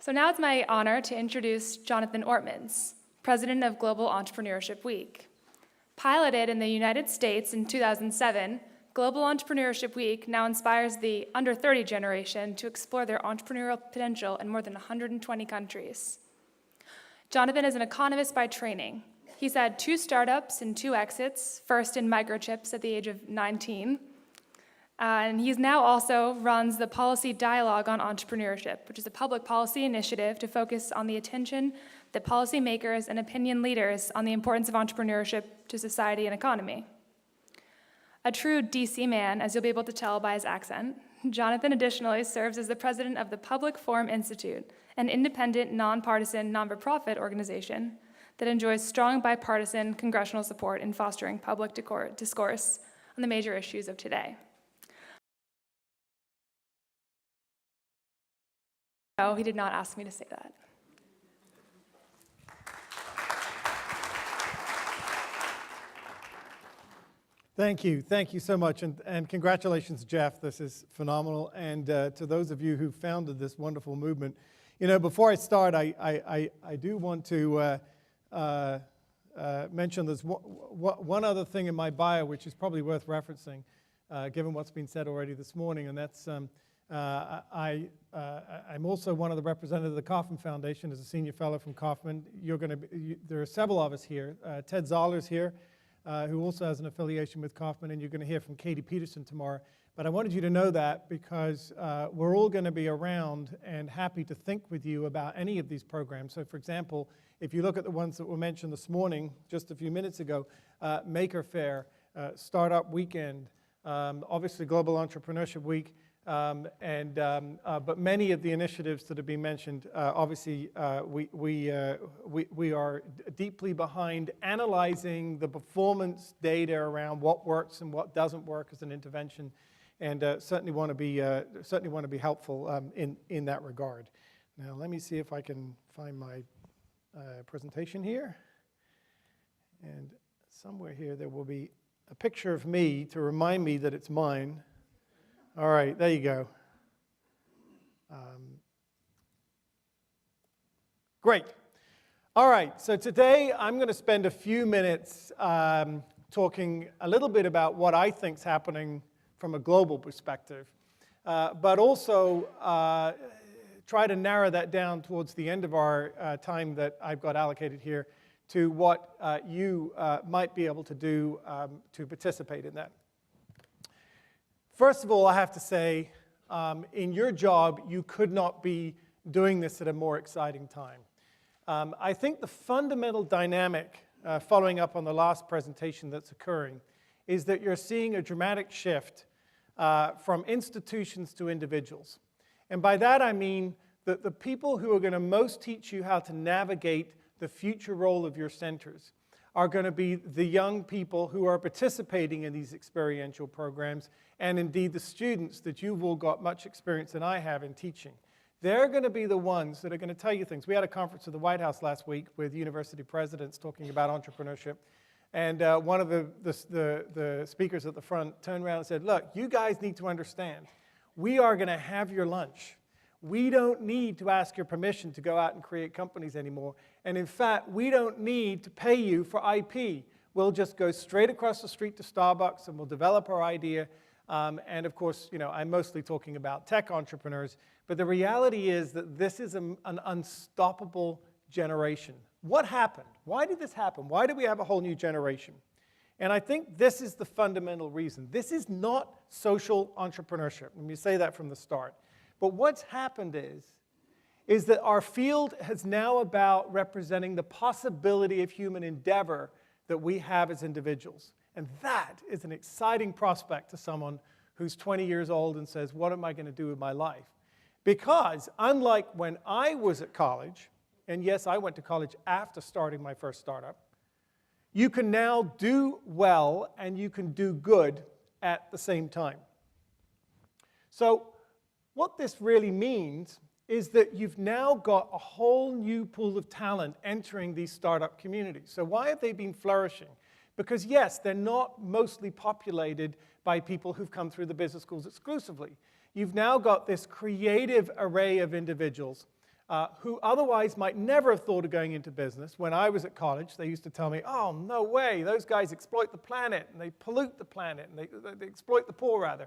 So now it's my honor to introduce Jonathan Ortmans, president of Global Entrepreneurship Week. Piloted in the United States in 2007, Global Entrepreneurship Week now inspires the under 30 generation to explore their entrepreneurial potential in more than 120 countries. Jonathan is an economist by training. He's had 2 startups and 2 exits, first in microchips at the age of 19. And he now also runs the Policy Dialogue on Entrepreneurship, which is a public policy initiative to focus on the attention that policymakers and opinion leaders on the importance of entrepreneurship to society and economy. A true DC man, as you'll be able to tell by his accent, Jonathan additionally serves as the president of the Public Forum Institute, an independent, nonpartisan, non-for-profit organization that enjoys strong bipartisan congressional support in fostering public discourse on the major issues of today. No, he did not ask me to say that. Thank you so much, and congratulations, Jeff. This is phenomenal, and to those of you who founded this wonderful movement. You know, before I start, I do want to mention there's one other thing in my bio which is probably worth referencing, given what's been said already this morning, and that's I'm also one of the representatives of the Kauffman Foundation as a senior fellow from Kauffman. There are several of us here. Ted Zoller's here, who also has an affiliation with Kauffman, and you're going to hear from Katie Peterson tomorrow. But I wanted you to know that because we're all going to be around and happy to think with you about any of these programs. So, for example, if you look at the ones that were mentioned this morning, just a few minutes ago, Maker Fair, Startup Weekend, obviously Global Entrepreneurship Week, but many of the initiatives that have been mentioned, obviously, we are deeply behind analyzing the performance data around what works and what doesn't work as an intervention, and certainly want to be helpful in that regard. Now, let me see if I can find my presentation here, and somewhere here there will be a picture of me to remind me that it's mine. All right, there you go. Great. All right, so today I'm going to spend a few minutes talking a little bit about what I think is happening from a global perspective, but also try to narrow that down towards the end of our time that I've got allocated here to what you might be able to do to participate in that. First of all, I have to say, in your job, you could not be doing this at a more exciting time. I think the fundamental dynamic, following up on the last presentation that's occurring, is that you're seeing a dramatic shift from institutions to individuals. And by that I mean that the people who are going to most teach you how to navigate the future role of your centers are going to be the young people who are participating in these experiential programs, and indeed the students that you've all got much experience than I have in teaching. They're going to be the ones that are going to tell you things. We had a conference at the White House last week with university presidents talking about entrepreneurship, and one of the speakers at the front turned around and said, look, you guys need to understand, we are going to have your lunch. We don't need to ask your permission to go out and create companies anymore. And in fact, we don't need to pay you for IP. We'll just go straight across the street to Starbucks and we'll develop our idea. And of course, you know, I'm mostly talking about tech entrepreneurs. But the reality is that this is an unstoppable generation. What happened? Why did this happen? Why did we have a whole new generation? And I think this is the fundamental reason. This is not social entrepreneurship. Let me say that from the start. But what's happened is that our field is now about representing the possibility of human endeavor that we have as individuals. And that is an exciting prospect to someone who's 20 years old and says, what am I going to do with my life? Because unlike when I was at college, and yes, I went to college after starting my first startup, you can now do well and you can do good at the same time. So what this really means is that you've now got a whole new pool of talent entering these startup communities. So why have they been flourishing? Because yes, they're not mostly populated by people who've come through the business schools exclusively. You've now got this creative array of individuals who otherwise might never have thought of going into business. When I was at college, they used to tell me, oh, no way, those guys exploit the planet, and they pollute the planet, and they exploit the poor, rather.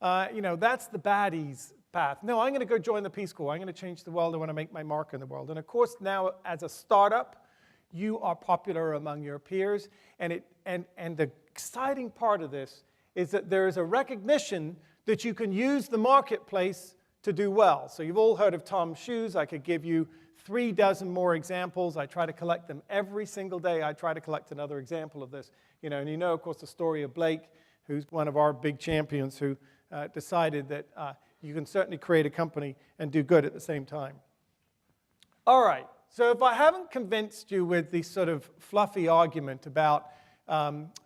That's the baddies path. No, I'm going to go join the Peace Corps. I'm going to change the world. I want to make my mark in the world. And of course, now as a startup, you are popular among your peers. And the exciting part of this is that there is a recognition that you can use the marketplace to do well. So you've all heard of Tom's shoes. I could give you 36 more examples. I try to collect them every single day. I try to collect another example of this. And of course, the story of Blake, who's one of our big champions, who decided that you can certainly create a company and do good at the same time. All right, so if I haven't convinced you with this sort of fluffy argument about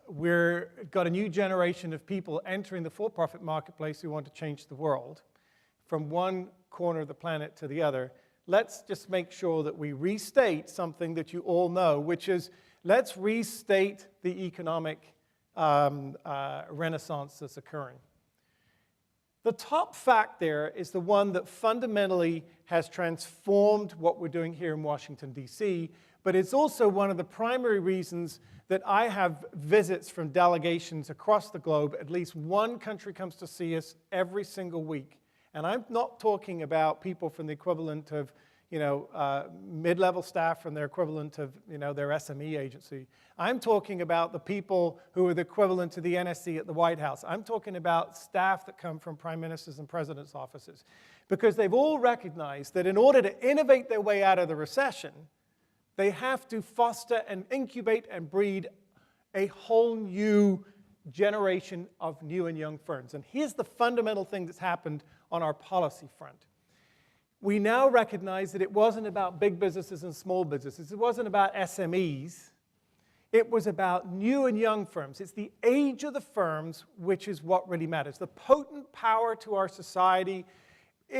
we've got a new generation of people entering the for-profit marketplace who want to change the world from one corner of the planet to the other, let's just make sure that we restate something that you all know, which is let's restate the economic renaissance that's occurring. The top fact there is the one that fundamentally has transformed what we're doing here in Washington, D.C., but it's also one of the primary reasons that I have visits from delegations across the globe. At least one country comes to see us every single week. And I'm not talking about people from the equivalent of, mid-level staff from their equivalent of, their SME agency. I'm talking about the people who are the equivalent to the NSC at the White House. I'm talking about staff that come from prime ministers and presidents' offices. Because they've all recognized that in order to innovate their way out of the recession, they have to foster and incubate and breed a whole new generation of new and young firms. And here's the fundamental thing that's happened on our policy front. We now recognize that it wasn't about big businesses and small businesses. It wasn't about SMEs. It was about new and young firms. It's the age of the firms which is what really matters. The potent power to our society,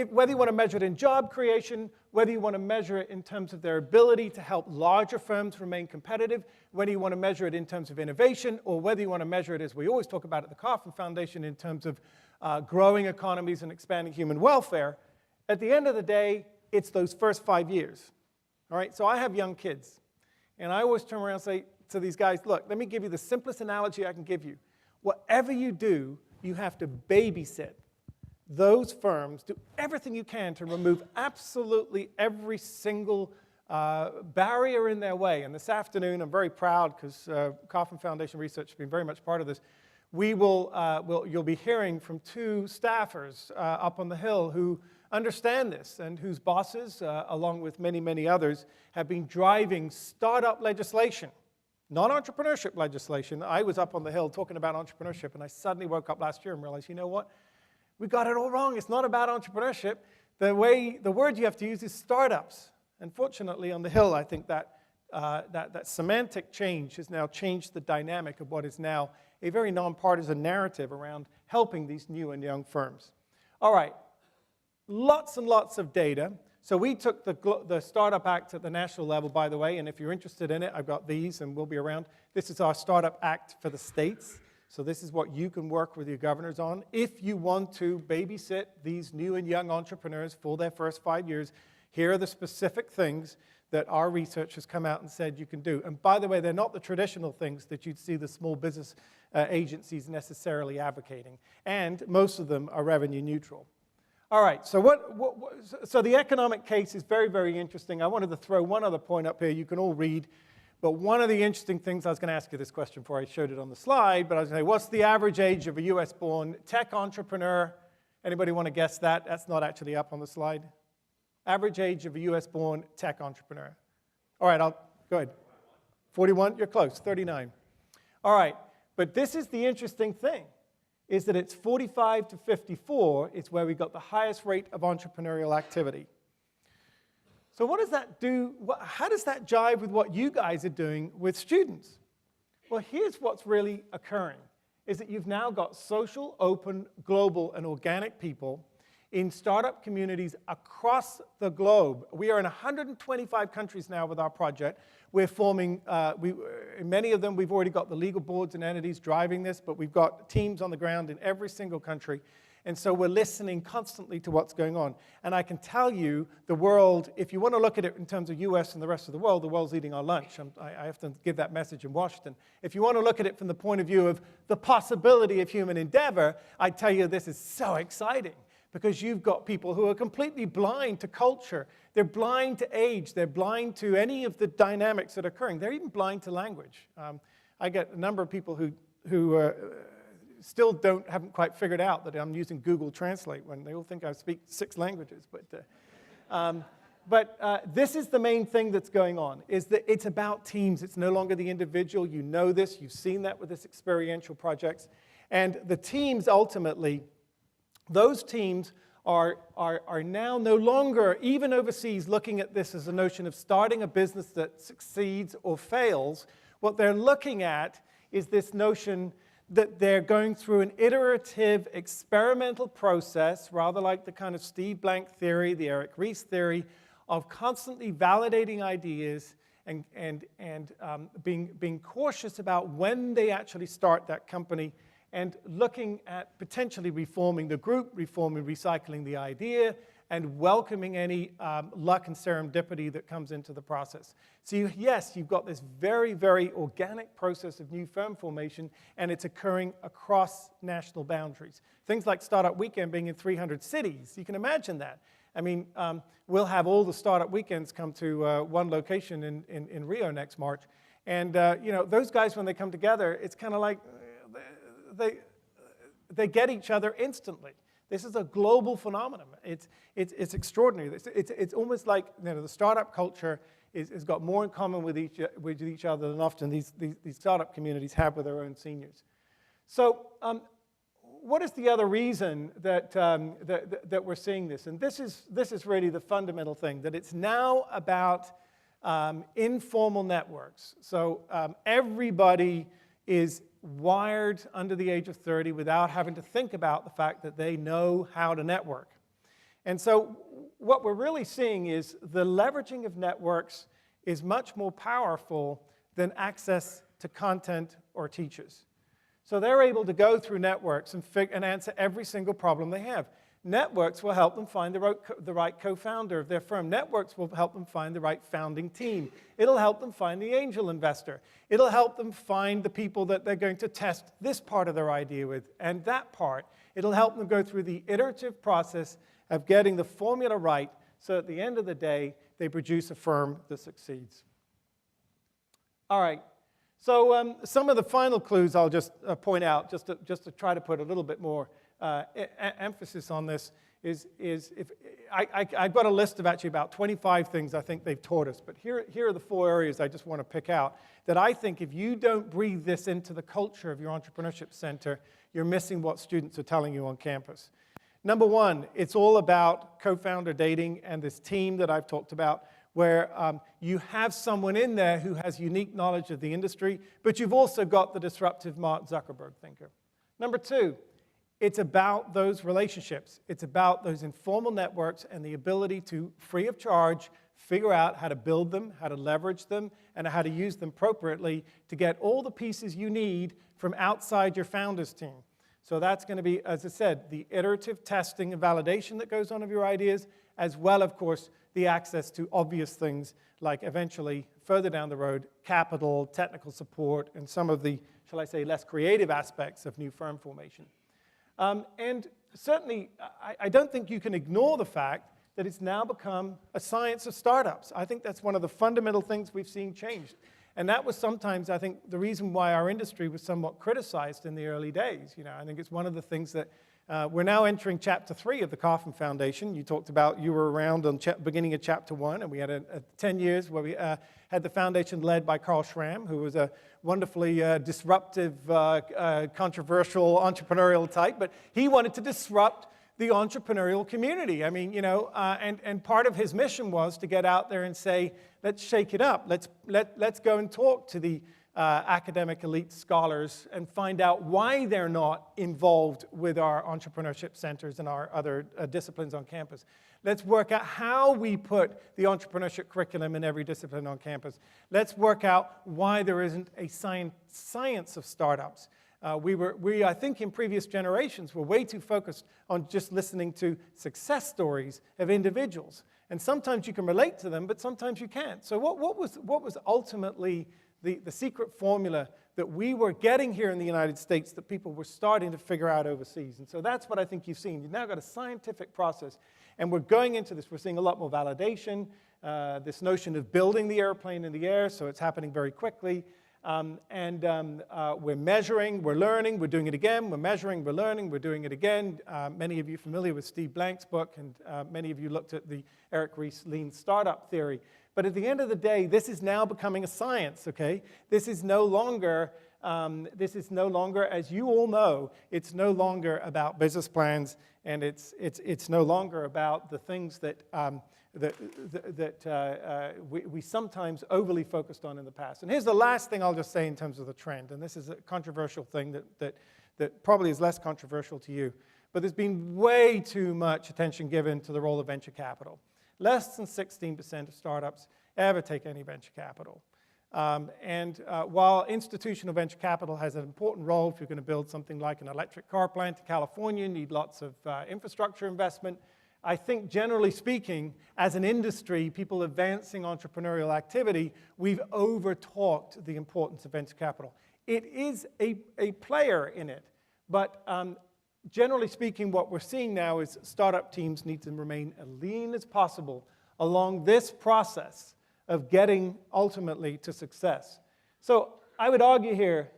whether you want to measure it in job creation, whether you want to measure it in terms of their ability to help larger firms remain competitive, whether you want to measure it in terms of innovation, or whether you want to measure it, as we always talk about at the Kauffman Foundation, in terms of growing economies and expanding human welfare, at the end of the day, it's those first 5 years. All right, so I have young kids, and I always turn around and say to these guys, look, let me give you the simplest analogy I can give you. Whatever you do, you have to babysit those firms, do everything you can to remove absolutely every single barrier in their way. And this afternoon, I'm very proud because Kauffman Foundation Research has been very much part of this. You'll be hearing from 2 staffers up on the Hill who understand this and whose bosses, along with many, many others, have been driving startup legislation, not entrepreneurship legislation. I was up on the Hill talking about entrepreneurship, and I suddenly woke up last year and realized, you know what? We got it all wrong. It's not about entrepreneurship. The word you have to use is startups. Unfortunately, on the Hill, I think that semantic change has now changed the dynamic of what is now a very nonpartisan narrative around helping these new and young firms. All right, lots and lots of data. So we took the Startup Act at the national level, by the way, and if you're interested in it, I've got these and we'll be around. This is our Startup Act for the states. So this is what you can work with your governors on. If you want to babysit these new and young entrepreneurs for their first 5 years, here are the specific things that our research has come out and said you can do. And by the way, they're not the traditional things that you'd see the small business agencies necessarily advocating. And most of them are revenue neutral. All right, so so the economic case is very, very interesting. I wanted to throw one other point up here you can all read. But one of the interesting things, I was going to ask you this question before I showed it on the slide, but I was going to say, what's the average age of a US-born tech entrepreneur? Anybody want to guess that? That's not actually up on the slide. Average age of a US-born tech entrepreneur. All right, go ahead. 41? You're close, 39. All right, but this is the interesting thing, is that it's 45 to 54 is where we got the highest rate of entrepreneurial activity. So what does that do? How does that jive with what you guys are doing with students? Well, here's what's really occurring, is that you've now got social, open, global, and organic people in startup communities across the globe. We are in 125 countries now with our project. We're forming, in many of them, we've already got the legal boards and entities driving this, but we've got teams on the ground in every single country. And so we're listening constantly to what's going on. And I can tell you, the world, if you want to look at it in terms of US and the rest of the world's eating our lunch. I have to give that message in Washington. If you want to look at it from the point of view of the possibility of human endeavor, I tell you this is so exciting. Because you've got people who are completely blind to culture. They're blind to age. They're blind to any of the dynamics that are occurring. They're even blind to language. I get a number of people who still haven't quite figured out that I'm using Google Translate when they all think I speak 6 languages. But this is the main thing that's going on, is that it's about teams. It's no longer the individual. You know this. You've seen that with this experiential projects. And the teams ultimately, those teams are now no longer, even overseas, looking at this as a notion of starting a business that succeeds or fails. What they're looking at is this notion that they're going through an iterative experimental process, rather like the kind of Steve Blank theory, the Eric Ries theory, of constantly validating ideas and being cautious about when they actually start that company, and looking at potentially reforming the group, reforming, recycling the idea, and welcoming any luck and serendipity that comes into the process. So yes, you've got this very, very organic process of new firm formation, and it's occurring across national boundaries. Things like Startup Weekend being in 300 cities, you can imagine that. I mean, we'll have all the Startup Weekends come to one location in Rio next March. And those guys, when they come together, it's kind of like they get each other instantly. This is a global phenomenon. It's extraordinary. It's almost like the startup culture has got more in common with each other than often these startup communities have with their own seniors. So what is the other reason that we're seeing this? And this is really the fundamental thing, that it's now about informal networks. So everybody is wired under the age of 30 without having to think about the fact that they know how to network. And so what we're really seeing is the leveraging of networks is much more powerful than access to content or teachers. So they're able to go through networks and answer every single problem they have. Networks will help them find the right co-founder of their firm. Networks will help them find the right founding team. It'll help them find the angel investor. It'll help them find the people that they're going to test this part of their idea with and that part. It'll help them go through the iterative process of getting the formula right, so at the end of the day, they produce a firm that succeeds. All right. So some of the final clues I'll just point out, just to try to put a little bit more emphasis on this, is if I've got a list of actually about 25 things I think they've taught us, but here are the 4 areas I just want to pick out that I think if you don't breathe this into the culture of your entrepreneurship center, you're missing what students are telling you on campus. Number 1, it's all about co-founder dating and this team that I've talked about, where you have someone in there who has unique knowledge of the industry, but you've also got the disruptive Mark Zuckerberg thinker. Number 2, it's about those relationships. It's about those informal networks and the ability to, free of charge, figure out how to build them, how to leverage them, and how to use them appropriately to get all the pieces you need from outside your founders team. So that's going to be, as I said, the iterative testing and validation that goes on of your ideas, as well, of course, the access to obvious things like eventually, further down the road, capital, technical support, and some of the, shall I say, less creative aspects of new firm formation. And certainly, I don't think you can ignore the fact that it's now become a science of startups. I think that's one of the fundamental things we've seen changed. And that was sometimes, I think, the reason why our industry was somewhat criticized in the early days. I think it's one of the things that we're now entering Chapter 3 of the Kauffman Foundation. You talked about, you were around on beginning of Chapter 1, and we had 10 years where we had the foundation led by Carl Schramm, who was a wonderfully disruptive, controversial entrepreneurial type, but he wanted to disrupt the entrepreneurial community. I mean, and part of his mission was to get out there and say, let's shake it up. Let's go and talk to the academic elite scholars and find out why they're not involved with our entrepreneurship centers and our other disciplines on campus. Let's work out how we put the entrepreneurship curriculum in every discipline on campus. Let's work out why there isn't a science of startups. I think in previous generations, were way too focused on just listening to success stories of individuals. And sometimes you can relate to them, but sometimes you can't. So what was ultimately the secret formula that we were getting here in the United States that people were starting to figure out overseas? And so that's what I think you've seen. You've now got a scientific process, and we're going into this. We're seeing a lot more validation, this notion of building the airplane in the air, so it's happening very quickly. We're measuring, we're learning, we're doing it again, we're measuring, we're learning, we're doing it again. Many of you are familiar with Steve Blank's book, and many of you looked at the Eric Ries lean startup theory. But at the end of the day, this is now becoming a science, okay? This is no longer, as you all know, it's no longer about business plans, and it's no longer about the things that we sometimes overly focused on in the past. And here's the last thing I'll just say in terms of the trend, and this is a controversial thing that probably is less controversial to you, but there's been way too much attention given to the role of venture capital. Less than 16% of startups ever take any venture capital. While institutional venture capital has an important role, if you're going to build something like an electric car plant in California, you need lots of infrastructure investment. I think, generally speaking, as an industry, people advancing entrepreneurial activity, we've over-talked the importance of venture capital. It is a player in it, but generally speaking, what we're seeing now is startup teams need to remain as lean as possible along this process of getting ultimately to success. So I would argue here,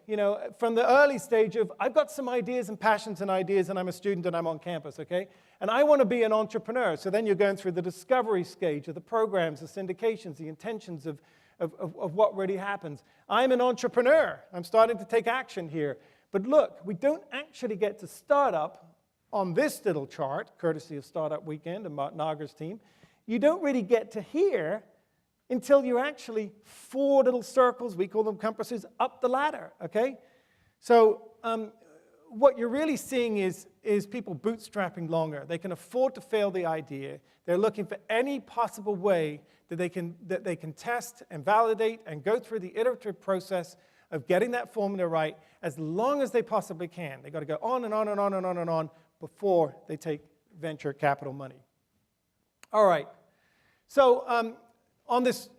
from the early stage of, I've got some ideas and passions and ideas, and I'm a student and I'm on campus, okay? And I want to be an entrepreneur. So then you're going through the discovery stage of the programs, the syndications, the intentions of what really happens. I'm an entrepreneur. I'm starting to take action here. But look, we don't actually get to startup on this little chart, courtesy of Startup Weekend and Mark Nagar's team. You don't really get to here until you're actually 4 little circles, we call them compasses, up the ladder, okay? So what you're really seeing is people bootstrapping longer. They can afford to fail the idea. They're looking for any possible way that they can test and validate and go through the iterative process of getting that formula right as long as they possibly can. They've got to go on and on and on and on and on before they take venture capital money. All right. So on this,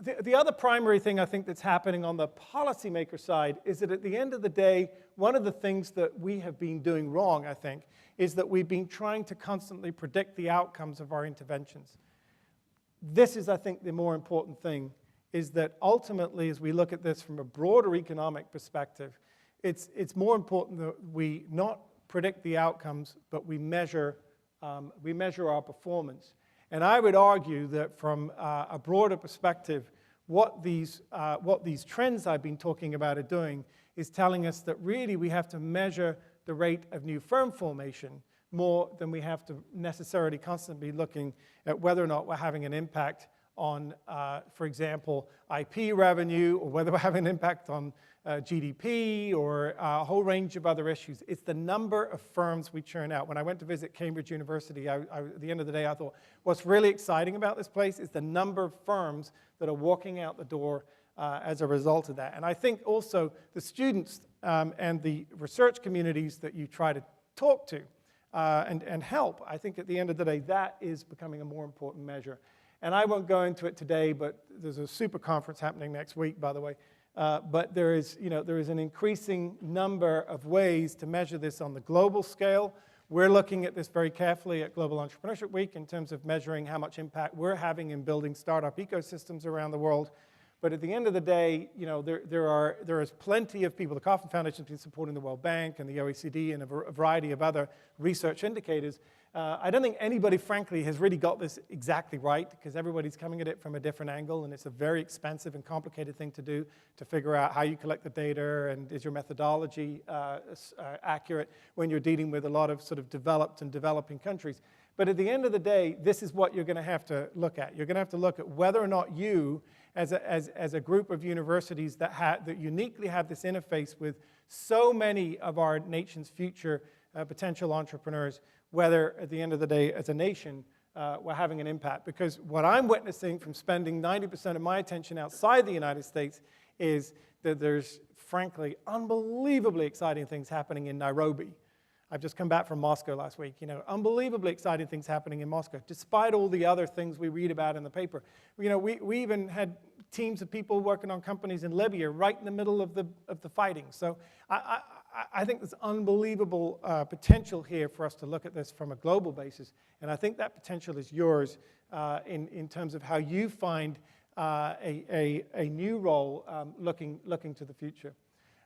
the other primary thing I think that's happening on the policymaker side is that at the end of the day, one of the things that we have been doing wrong, I think, is that we've been trying to constantly predict the outcomes of our interventions. This is, I think, the more important thing, is that ultimately, as we look at this from a broader economic perspective, it's more important that we not predict the outcomes, but we measure our performance. And I would argue that from a broader perspective, what these trends I've been talking about are doing is telling us that really we have to measure the rate of new firm formation more than we have to necessarily constantly be looking at whether or not we're having an impact on, for example, IP revenue, or whether we're having an impact on GDP, or a whole range of other issues. It's the number of firms we churn out. When I went to visit Cambridge University, at the end of the day, I thought, what's really exciting about this place is the number of firms that are walking out the door as a result of that. And I think also the students and the research communities that you try to talk to and help, I think at the end of the day, that is becoming a more important measure. And I won't go into it today, but there's a super conference happening next week, by the way. But there is an increasing number of ways to measure this on the global scale. We're looking at this very carefully at Global Entrepreneurship Week in terms of measuring how much impact we're having in building startup ecosystems around the world. But at the end of the day, there is plenty of people. The Kauffman Foundation has been supporting the World Bank and the OECD and a variety of other research indicators. I don't think anybody, frankly, has really got this exactly right, because everybody's coming at it from a different angle, and it's a very expensive and complicated thing to do to figure out how you collect the data, and is your methodology accurate when you're dealing with a lot of sort of developed and developing countries. But at the end of the day, this is what you're going to have to look at. You're going to have to look at whether or not you, as a group of universities that uniquely have this interface with so many of our nation's future potential entrepreneurs, whether at the end of the day, as a nation, we're having an impact. Because what I'm witnessing from spending 90% of my attention outside the United States is that there's frankly, unbelievably exciting things happening in Nairobi. I've just come back from Moscow last week. Unbelievably exciting things happening in Moscow, despite all the other things we read about in the paper. We even had teams of people working on companies in Libya right in the middle of the fighting. So I think there's unbelievable potential here for us to look at this from a global basis. And I think that potential is yours in terms of how you find a new role looking to the future.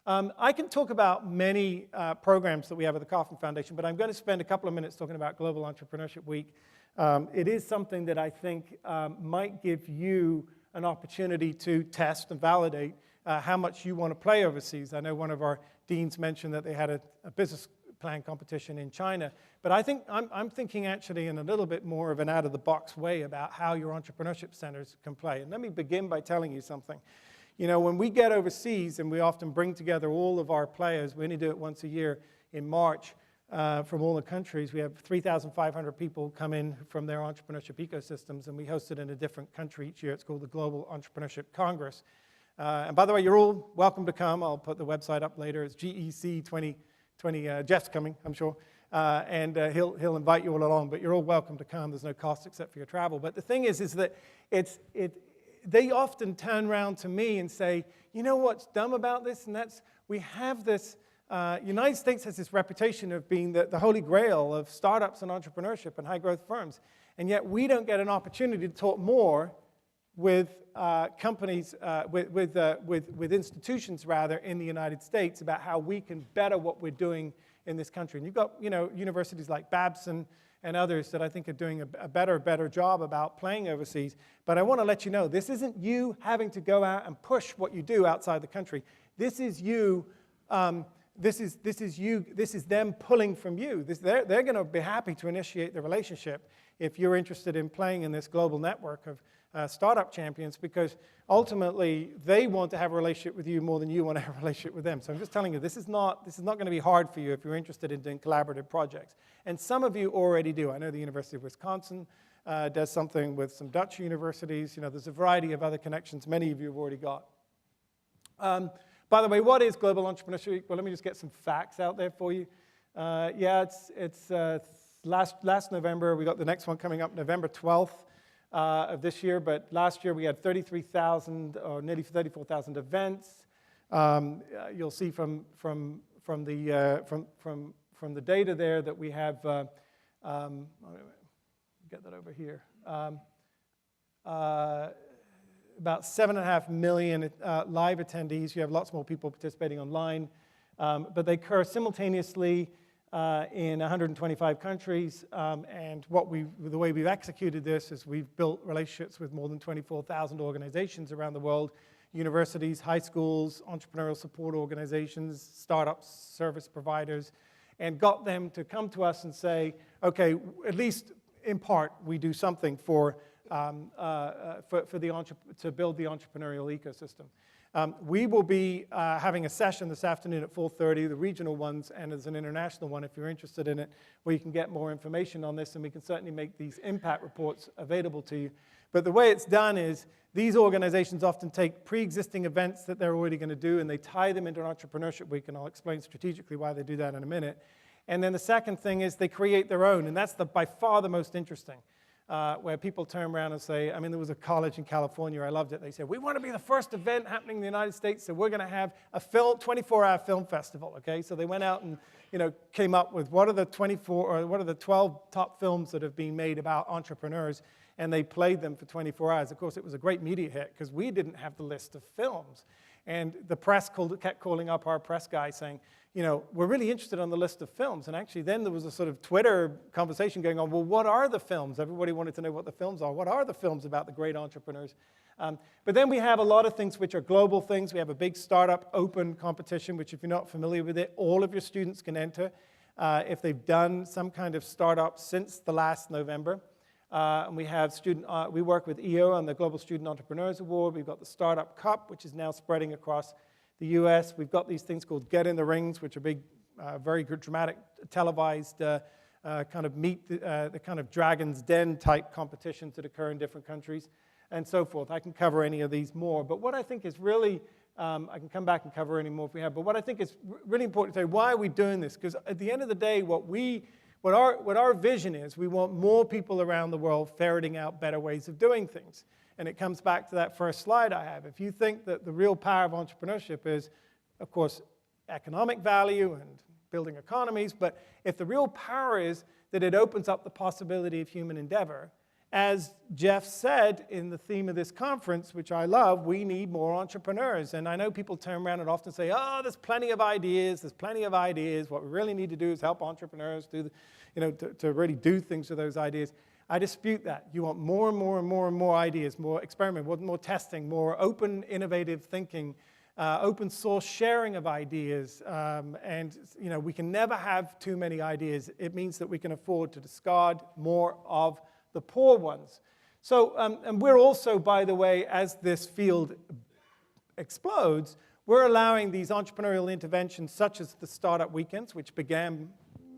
I can talk about many programs that we have at the Kauffman Foundation, but I'm going to spend a couple of minutes talking about Global Entrepreneurship Week. It is something that I think might give you an opportunity to test and validate how much you want to play overseas. I know one of our deans mentioned that they had a business plan competition in China, but I think I'm thinking actually in a little bit more of an out-of-the-box way about how your entrepreneurship centers can play. And let me begin by telling you something. When we get overseas, and we often bring together all of our players, we only do it once a year in March from all the countries. We have 3,500 people come in from their entrepreneurship ecosystems, and we host it in a different country each year. It's called the Global Entrepreneurship Congress. And by the way, you're all welcome to come. I'll put the website up later. It's GCEC 2020. Jeff's coming, I'm sure, and he'll invite you all along. But you're all welcome to come. There's no cost except for your travel. But the thing is that they often turn around to me and say, you know what's dumb about this? And that's, we have this, United States has this reputation of being the holy grail of startups and entrepreneurship and high growth firms. And yet we don't get an opportunity to talk more with companies, with institutions rather, in the United States about how we can better what we're doing in this country. And you've got, universities like Babson and others that I think are doing a better job about playing overseas. But I want to let you know, this isn't you having to go out and push what you do outside the country. This is you. This is them pulling from you. They're going to be happy to initiate the relationship if you're interested in playing in this global network of startup champions, because ultimately they want to have a relationship with you more than you want to have a relationship with them. So I'm just telling you, this is not going to be hard for you if you're interested in doing collaborative projects. And some of you already do. I know the University of Wisconsin does something with some Dutch universities. There's a variety of other connections many of you have already got. By the way, what is Global Entrepreneurship Week? Well, let me just get some facts out there for you. It's last November. We got the next one coming up November 12th. Of this year, but last year we had 33,000 or nearly 34,000 events. You'll see from the data there that we have. Get that over here. About 7.5 million live attendees. You have lots more people participating online, but they occur simultaneously in 125 countries, and the way we've executed this is we've built relationships with more than 24,000 organizations around the world, universities, high schools, entrepreneurial support organizations, startups, service providers, and got them to come to us and say, okay, at least in part, we do something to build the entrepreneurial ecosystem. We will be having a session this afternoon at 4:30, the regional ones, and there's an international one if you're interested in it, where you can get more information on this, and we can certainly make these impact reports available to you. But the way it's done is these organizations often take pre-existing events that they're already going to do, and they tie them into an Entrepreneurship Week, and I'll explain strategically why they do that in a minute. And then the second thing is they create their own, and that's by far the most interesting. Where people turn around and say, there was a college in California, I loved it. They said, we want to be the first event happening in the United States, so we're going to have a 24-hour film festival, okay? So they went out and, came up with what are the 12 top films that have been made about entrepreneurs, and they played them for 24 hours. Of course, it was a great media hit because we didn't have the list of films. And the press kept calling up our press guy saying, we're really interested on the list of films. And actually then there was a sort of Twitter conversation going on, well, what are the films? Everybody wanted to know what the films are. What are the films about the great entrepreneurs? But then we have a lot of things which are global things. We have a big startup open competition, which if you're not familiar with it, all of your students can enter if they've done some kind of startup since the last November. And we have we work with EO on the Global Student Entrepreneurs Award. We've got the Startup Cup, which is now spreading across the US. We've got these things called Get in the Rings, which are big, very good, dramatic, televised kind of meet the kind of Dragon's Den type competitions that occur in different countries, and so forth. I can cover any of these more. But what I think is really I can come back and cover any more if we have. But what I think is really important to say, why are we doing this? Because at the end of the day, what our vision is, we want more people around the world ferreting out better ways of doing things. And it comes back to that first slide I have. If you think that the real power of entrepreneurship is, of course, economic value and building economies, but if the real power is that it opens up the possibility of human endeavor, as Jeff said in the theme of this conference, which I love, we need more entrepreneurs. And I know people turn around and often say, oh, there's plenty of ideas. What we really need to do is help entrepreneurs do, to really do things with those ideas. I dispute that. You want more and more and more and more ideas, more experiment, more testing, more open, innovative thinking, open source sharing of ideas. And we can never have too many ideas. It means that we can afford to discard more of the poor ones. So, and we're also, by the way, as this field explodes, we're allowing these entrepreneurial interventions such as the Startup Weekends, which began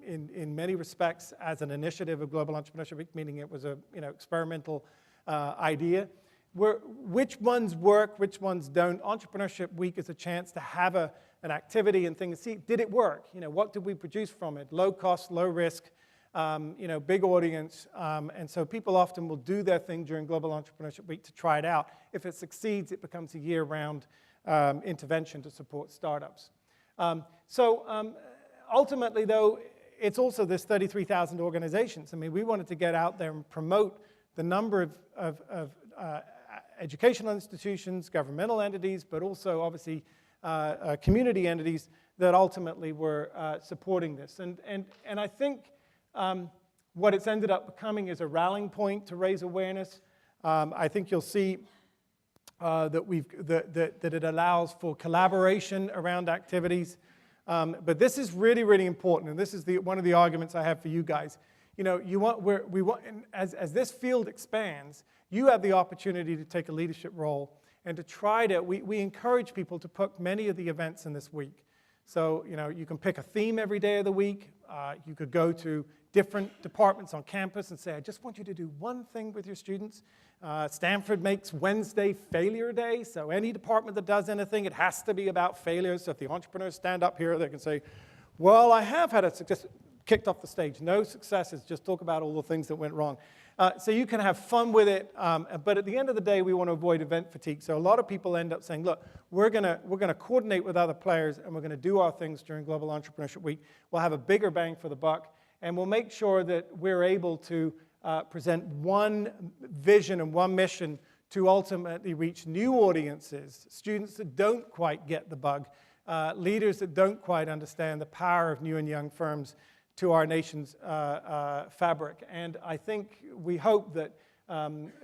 in many respects as an initiative of Global Entrepreneurship Week, meaning it was a experimental idea. Which ones work, which ones don't. Entrepreneurship Week is a chance to have an activity and things. See, did it work? What did we produce from it? Low cost, low risk. Big audience, and so people often will do their thing during Global Entrepreneurship Week to try it out. If it succeeds, it becomes a year-round intervention to support startups. Ultimately, though, it's also this 33,000 organizations. I mean, we wanted to get out there and promote the number of educational institutions, governmental entities, but also, obviously, community entities that ultimately were supporting this. And I think what it's ended up becoming is a rallying point to raise awareness. I think you'll see that it allows for collaboration around activities. But this is really, really important, and this is one of the arguments I have for you guys. As this field expands, you have the opportunity to take a leadership role and to try to. We encourage people to put many of the events in this week. So you can pick a theme every day of the week. You could go to different departments on campus and say, I just want you to do one thing with your students. Stanford makes Wednesday Failure Day, so any department that does anything, it has to be about failures. So if the entrepreneurs stand up here, they can say, well, I have had a success. Kicked off the stage. No successes, just talk about all the things that went wrong. So you can have fun with it, but at the end of the day, we want to avoid event fatigue. So a lot of people end up saying, look, we're going to coordinate with other players, and we're going to do our things during Global Entrepreneurship Week. We'll have a bigger bang for the buck, and we'll make sure that we're able to present one vision and one mission to ultimately reach new audiences, students that don't quite get the bug, leaders that don't quite understand the power of new and young firms to our nation's fabric. And I think we hope that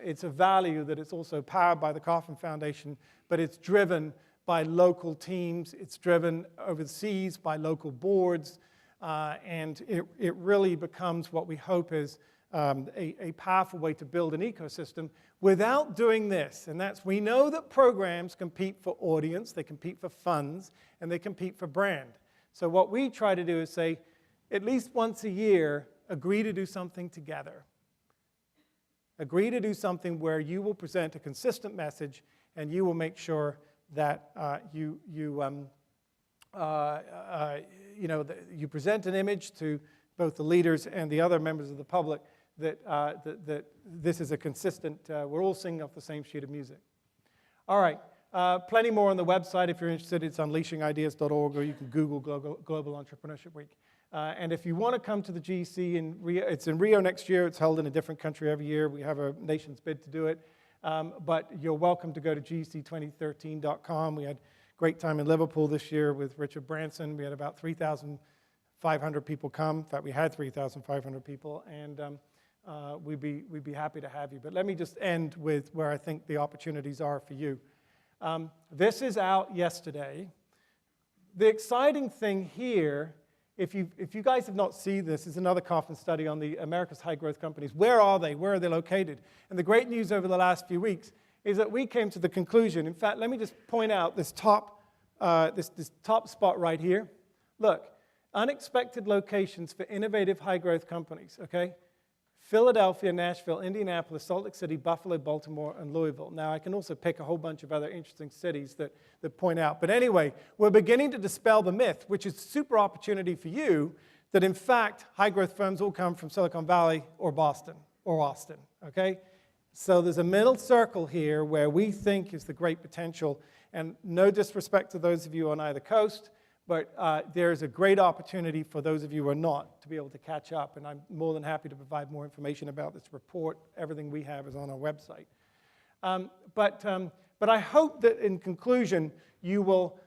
it's a value that it's also powered by the Kauffman Foundation, but it's driven by local teams, it's driven overseas by local boards, and it really becomes what we hope is a powerful way to build an ecosystem without doing this. And that's, we know that programs compete for audience, they compete for funds, and they compete for brand. So what we try to do is say, at least once a year, agree to do something together. Agree to do something where you will present a consistent message, and you will make sure that you present an image to both the leaders and the other members of the public that this is a consistent, we're all singing off the same sheet of music. All right, plenty more on the website if you're interested. It's unleashingideas.org, or you can Google Global Entrepreneurship Week. And if you want to come to the GCEC in Rio, it's in Rio next year. It's held in a different country every year. We have a nation's bid to do it. But you're welcome to go to gc2013.com. We had a great time in Liverpool this year with Richard Branson. We had about 3,500 people come. In fact, we had 3,500 people. And we'd be happy to have you. But let me just end with where I think the opportunities are for you. This is out yesterday. The exciting thing here, if you guys have not seen this, is another Kauffman study on the America's high-growth companies. Where are they? Where are they located? And the great news over the last few weeks is that we came to the conclusion. In fact, let me just point out this top spot right here. Look, unexpected locations for innovative high-growth companies, okay? Philadelphia, Nashville, Indianapolis, Salt Lake City, Buffalo, Baltimore, and Louisville. Now, I can also pick a whole bunch of other interesting cities that point out. But anyway, we're beginning to dispel the myth, which is a super opportunity for you, that in fact, high-growth firms all come from Silicon Valley or Boston or Austin, okay? So there's a middle circle here where we think is the great potential, and no disrespect to those of you on either coast, but there's a great opportunity for those of you who are not to be able to catch up, and I'm more than happy to provide more information about this report. Everything we have is on our website. But I hope that in conclusion, you will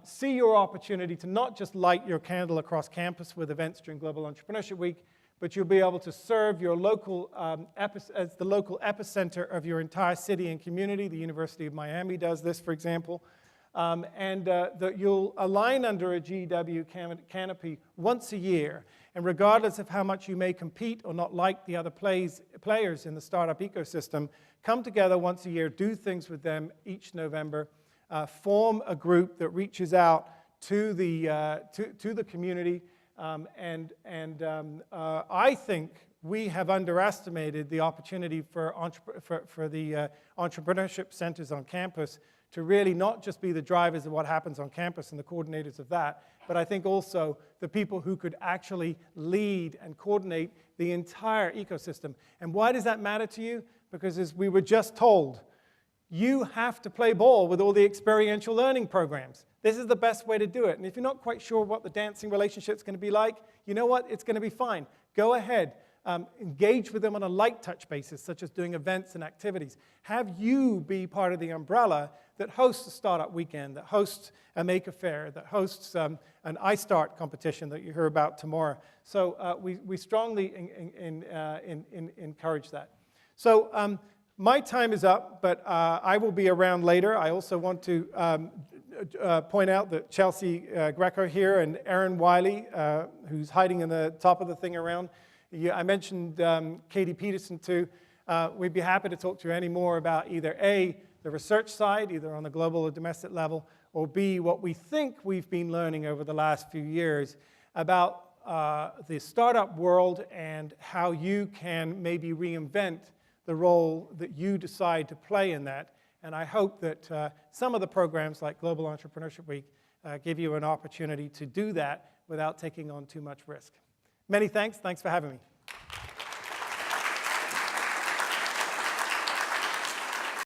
see your opportunity to not just light your candle across campus with events during Global Entrepreneurship Week, but you'll be able to serve your local as the local epicenter of your entire city and community. The University of Miami does this, for example. That you'll align under a GW canopy once a year. And regardless of how much you may compete or not like the other players in the startup ecosystem, come together once a year, do things with them each November, form a group that reaches out to the community. I think we have underestimated the opportunity for the entrepreneurship centers on campus to really not just be the drivers of what happens on campus and the coordinators of that, but I think also the people who could actually lead and coordinate the entire ecosystem. And why does that matter to you? Because as we were just told, you have to play ball with all the experiential learning programs. This is the best way to do it. And if you're not quite sure what the dancing relationship is going to be like, you know what? It's going to be fine. Go ahead. Engage with them on a light touch basis, such as doing events and activities. Have you be part of the umbrella that hosts a startup weekend, that hosts a Maker Fair, that hosts an iStart competition that you hear about tomorrow. So we strongly encourage that. So my time is up, but I will be around later. I also want to point out that Chelsea Greco here and Erin Wiley, who's hiding in the top of the thing around. I mentioned Katie Peterson too. We'd be happy to talk to you any more about either A, the research side, either on the global or domestic level, or B, what we think we've been learning over the last few years about the startup world and how you can maybe reinvent the role that you decide to play in that. And I hope that some of the programs like Global Entrepreneurship Week give you an opportunity to do that without taking on too much risk. Many thanks. Thanks for having me.